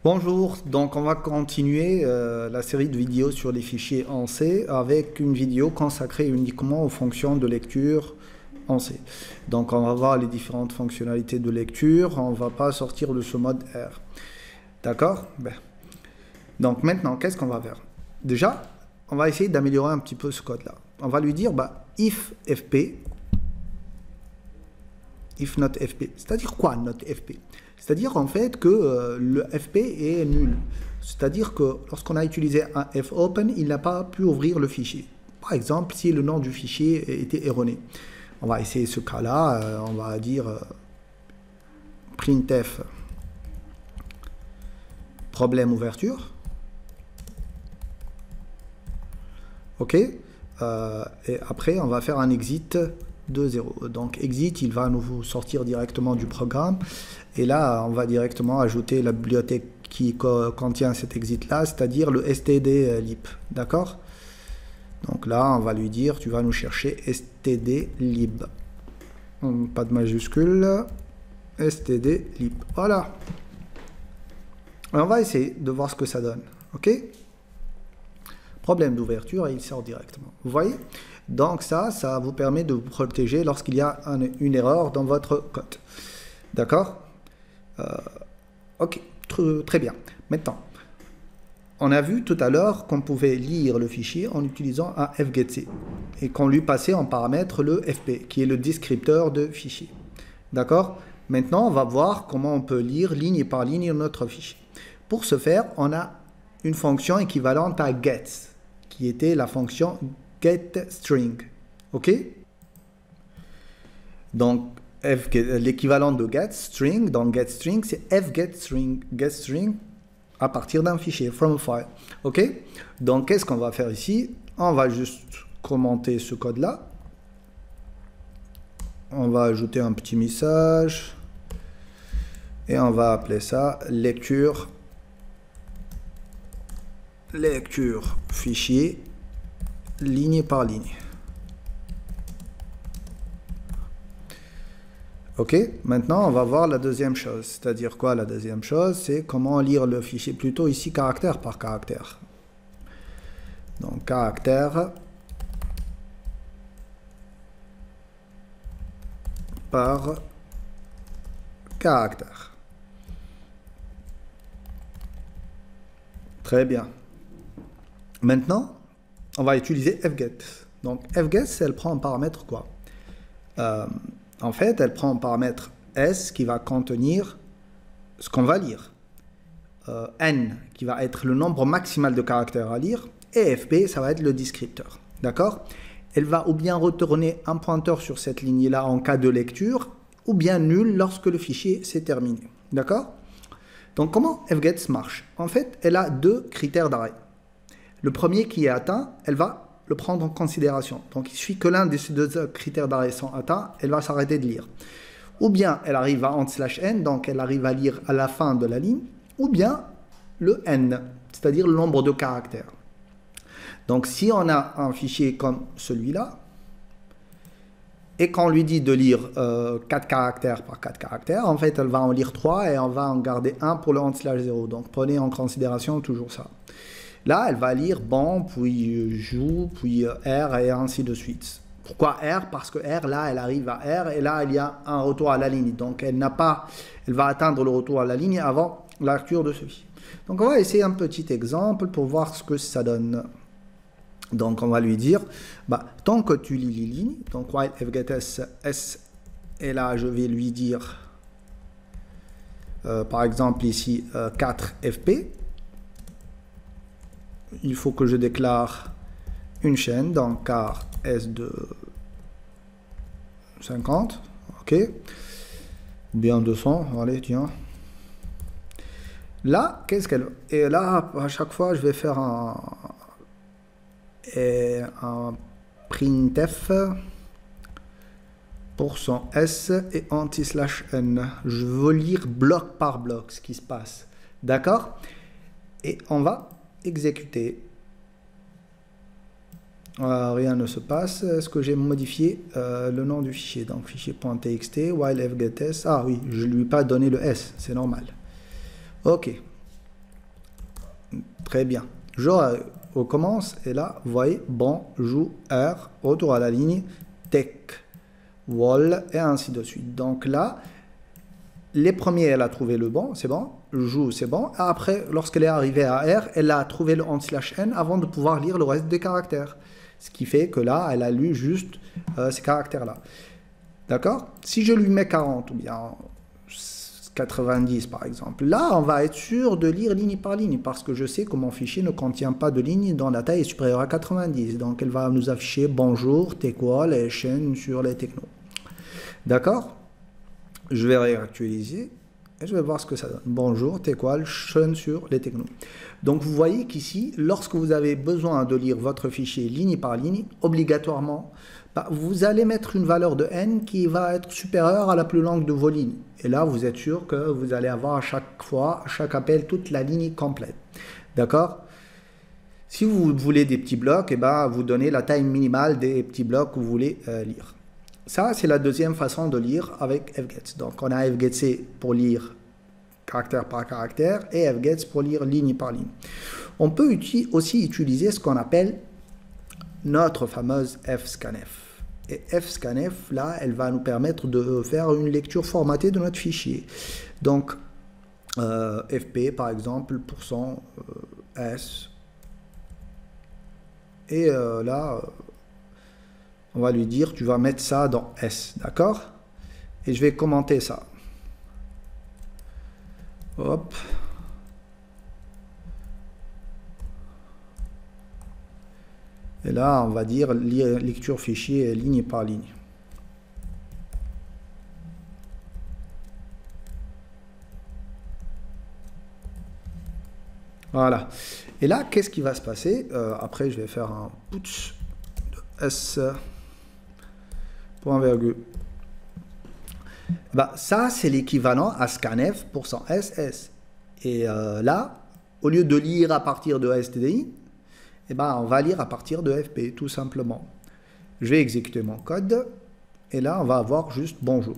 Bonjour, donc on va continuer la série de vidéos sur les fichiers en C avec une vidéo consacrée uniquement aux fonctions de lecture en C. Donc on va voir les différentes fonctionnalités de lecture, on ne va pas sortir de ce mode R. D'accord? Donc maintenant, qu'est-ce qu'on va faire? Déjà, on va essayer d'améliorer un petit peu ce code-là. On va lui dire if fp, if not fp. C'est-à-dire quoi not fp? C'est-à-dire en fait que le fp est nul. C'est-à-dire que lorsqu'on a utilisé un fopen, il n'a pas pu ouvrir le fichier. Par exemple, si le nom du fichier était erroné. On va essayer ce cas-là, on va dire printf problème ouverture. OK. Et après, on va faire un exit de 0. Donc exit, il va nous sortir directement du programme. Et là, on va directement ajouter la bibliothèque qui contient cet exit-là, c'est-à-dire le stdlib. D'accord? Donc là, on va lui dire, tu vas nous chercher stdlib. Pas de majuscule. stdlib. Voilà. Et on va essayer de voir ce que ça donne. OK? Problème d'ouverture et il sort directement. Vous voyez? Donc ça vous permet de vous protéger lorsqu'il y a une erreur dans votre code. D'accord? Ok, très bien. Maintenant, on a vu tout à l'heure qu'on pouvait lire le fichier en utilisant un fgetc et qu'on lui passait en paramètre le fp, qui est le descripteur de fichier. D'accord? Maintenant, on va voir comment on peut lire ligne par ligne notre fichier. Pour ce faire, on a une fonction équivalente à get, qui était la fonction getString. OK? Donc, l'équivalent de getString, dans getString, c'est getString à partir d'un fichier, from a file. OK? Donc, qu'est-ce qu'on va faire ici? On va juste commenter ce code-là. On va ajouter un petit message. Et on va appeler ça lecture fichier ligne par ligne. Ok, maintenant on va voir la deuxième chose. C'est-à-dire quoi la deuxième chose? C'est comment lire le fichier, plutôt ici caractère par caractère. Donc caractère par caractère. Très bien. Maintenant, on va utiliser fget. Donc fget, elle prend en paramètre quoi? En fait, elle prend en paramètre s qui va contenir ce qu'on va lire. N qui va être le nombre maximal de caractères à lire. Et fp, ça va être le descripteur. D'accord? Elle va ou bien retourner un pointeur sur cette ligne-là en cas de lecture, ou bien nul lorsque le fichier s'est terminé. D'accord? Donc comment fget marche? En fait, elle a deux critères d'arrêt. Le premier qui est atteint, elle va le prendre en considération. Donc il suffit que l'un de ces deux critères d'arrêt sont atteints, elle va s'arrêter de lire. Ou bien elle arrive à /n, donc elle arrive à lire à la fin de la ligne, ou bien le n, c'est-à-dire le nombre de caractères. Donc si on a un fichier comme celui-là, et qu'on lui dit de lire 4 caractères par 4 caractères, en fait elle va en lire 3 et on va en garder 1 pour le /0. Donc prenez en considération toujours ça. Là, elle va lire bon, puis joue, puis R et ainsi de suite. Pourquoi R? Parce que R, là, elle arrive à R et là, il y a un retour à la ligne. Donc, elle va atteindre le retour à la ligne avant la lecture de ceci. Donc, on va essayer un petit exemple pour voir ce que ça donne. Donc, on va lui dire, tant que tu lis les lignes, donc while fgetS S, et là, je vais lui dire, par exemple, ici, 4 FP. Il faut que je déclare une chaîne dans car S de 50, ok, ou bien 200, allez, tiens. Là, qu'est-ce qu'elle... Et là, à chaque fois, je vais faire un printf pour son S et anti/n. Je veux lire bloc par bloc ce qui se passe. D'accord? Et on va exécuter. Rien ne se passe. Est-ce que j'ai modifié le nom du fichier? Donc fichier.txt while fgetS. Ah oui, je ne lui ai pas donné le S, c'est normal. Ok. Très bien. Je recommence et là, vous voyez, bonjour, retour à la ligne, tech, wall et ainsi de suite. Donc là, les premiers, elle a trouvé le bon, c'est bon. Joue, c'est bon. Après, lorsqu'elle est arrivée à R, elle a trouvé le /n avant de pouvoir lire le reste des caractères. Ce qui fait que là, elle a lu juste ces caractères-là. D'accord? Si je lui mets 40 ou bien 90 par exemple, là, on va être sûr de lire ligne par ligne parce que je sais que mon fichier ne contient pas de ligne dont la taille est supérieure à 90. Donc, elle va nous afficher bonjour, TechWall et chaîne sur les technos. D'accord? Je vais réactualiser et je vais voir ce que ça donne. Bonjour, TechWall, chaîne sur les technos. Donc, vous voyez qu'ici, lorsque vous avez besoin de lire votre fichier ligne par ligne, obligatoirement, vous allez mettre une valeur de n qui va être supérieure à la plus longue de vos lignes. Et là, vous êtes sûr que vous allez avoir à chaque fois, à chaque appel, toute la ligne complète. D'accord? Si vous voulez des petits blocs, vous donnez la taille minimale des petits blocs que vous voulez lire. Ça, c'est la deuxième façon de lire avec fgets. Donc, on a fgets pour lire caractère par caractère et fgets pour lire ligne par ligne. On peut aussi utiliser ce qu'on appelle notre fameuse fscanf. Et fscanf, là, elle va nous permettre de faire une lecture formatée de notre fichier. Donc, fp, par exemple, %s. Et là, on va lui dire, tu vas mettre ça dans S, d'accord? Et je vais commenter ça. Hop. Et là, on va dire lecture fichier ligne par ligne. Voilà. Et là, qu'est-ce qui va se passer? Après, je vais faire un putsch de S. Point virgule. Ça, c'est l'équivalent à scanf %ss. Et là, au lieu de lire à partir de stdi, on va lire à partir de fp, tout simplement. Je vais exécuter mon code, et là, on va avoir juste bonjour.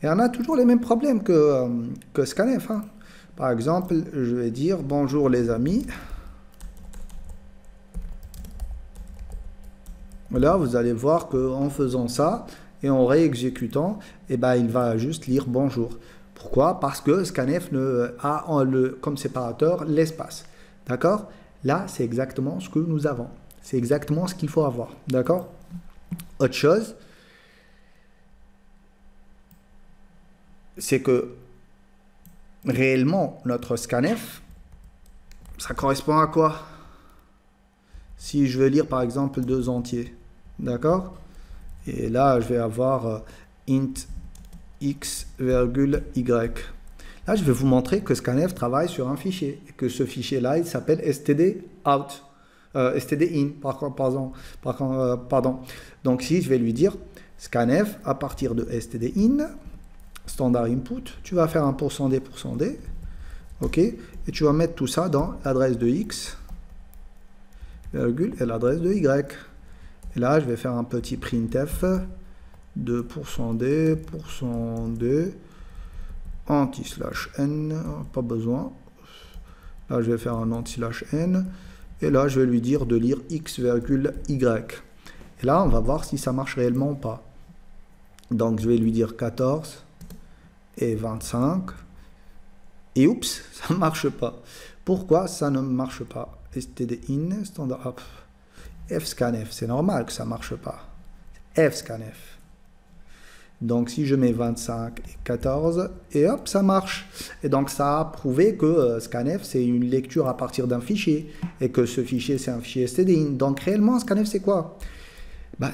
Et on a toujours les mêmes problèmes que scanf. Hein. Par exemple, je vais dire bonjour les amis. Là, vous allez voir qu'en faisant ça et en réexécutant, il va juste lire bonjour. Pourquoi? Parce que scanf a comme séparateur l'espace. D'accord? Là, c'est exactement ce que nous avons. C'est exactement ce qu'il faut avoir. D'accord? Autre chose, c'est que réellement, notre scanf, ça correspond à quoi? Si je veux lire par exemple 2 entiers, d'accord? Et là, je vais avoir int x, y. Là, je vais vous montrer que scanf travaille sur un fichier et que ce fichier-là, il s'appelle std_out, std_in, pardon. Donc, si je vais lui dire scanf à partir de std_in, standard input, tu vas faire un %d, ok, et tu vas mettre tout ça dans l'adresse de x, virgule, et l'adresse de y. Et là, je vais faire un petit printf de %d, anti/n, pas besoin. Là, je vais faire un anti/n, et là, je vais lui dire de lire x, virgule, y. Et là, on va voir si ça marche réellement ou pas. Donc, je vais lui dire 14 et 25. Et oups, ça ne marche pas. Pourquoi ça ne marche pas? std_in, standard up. fscanf, c'est normal que ça ne marche pas. fscanf. Donc, si je mets 25 et 14, et hop, ça marche. Et donc, ça a prouvé que scanf, c'est une lecture à partir d'un fichier, et que ce fichier, c'est un fichier std_in. Donc, réellement, scanf, c'est quoi?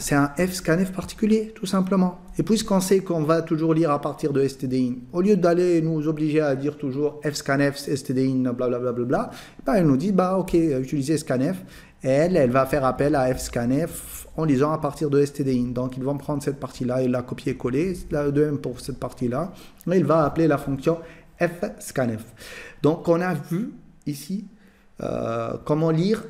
C'est un fscanf particulier, tout simplement. Et puisqu'on sait qu'on va toujours lire à partir de std_in, au lieu d'aller nous obliger à dire toujours fscanf, std_in, blablabla, elle nous dit, ok, utilisez scanf, et elle va faire appel à fscanf en lisant à partir de std_in. Donc, ils vont prendre cette partie-là et la copier-coller, de même pour cette partie-là, et il va appeler la fonction fscanf. Donc, on a vu ici comment lire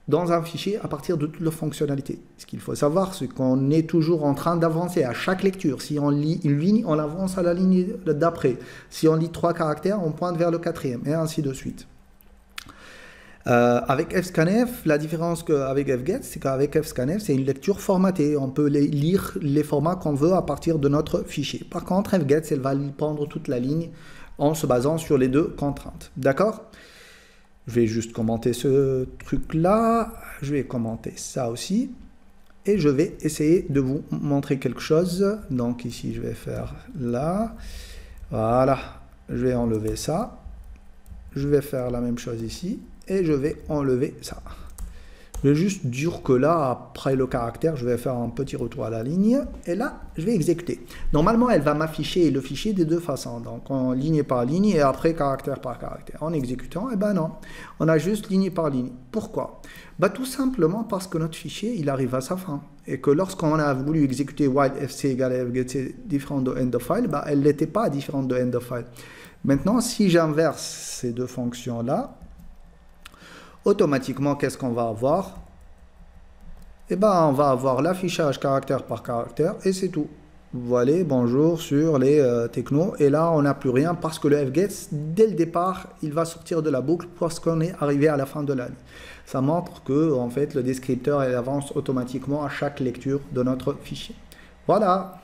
dans un fichier à partir de toutes leurs fonctionnalités. Ce qu'il faut savoir, c'est qu'on est toujours en train d'avancer à chaque lecture. Si on lit une ligne, on avance à la ligne d'après. Si on lit 3 caractères, on pointe vers le 4e, et ainsi de suite. Avec fscanf, la différence avec fget, c'est qu'avec fscanf, c'est une lecture formatée. On peut lire les formats qu'on veut à partir de notre fichier. Par contre, fget, elle va prendre toute la ligne en se basant sur les deux contraintes. D'accord? Je vais juste commenter ce truc-là. Je vais commenter ça aussi. Et je vais essayer de vous montrer quelque chose. Donc ici, je vais faire là. Voilà. Je vais enlever ça. Je vais faire la même chose ici. Et je vais enlever ça. Je vais juste dire que là, après le caractère, je vais faire un petit retour à la ligne. Et là, je vais exécuter. Normalement, elle va m'afficher le fichier de deux façons. Donc, en ligne par ligne et après caractère par caractère. En exécutant, eh ben non. On a juste ligne par ligne. Pourquoi? Bah, tout simplement parce que notre fichier, il arrive à sa fin. Et que lorsqu'on a voulu exécuter while fc égale fget différent de end of file, bah, elle n'était pas différente de end of file. Maintenant, si j'inverse ces deux fonctions-là, automatiquement, qu'est-ce qu'on va avoir? Eh bien, on va avoir l'affichage caractère par caractère et c'est tout. Voilà, bonjour sur les technos. Et là, on n'a plus rien parce que le fget, dès le départ, il va sortir de la boucle parce qu'on est arrivé à la fin de la ligne. Ça montre que, en fait, le descripteur il avance automatiquement à chaque lecture de notre fichier. Voilà.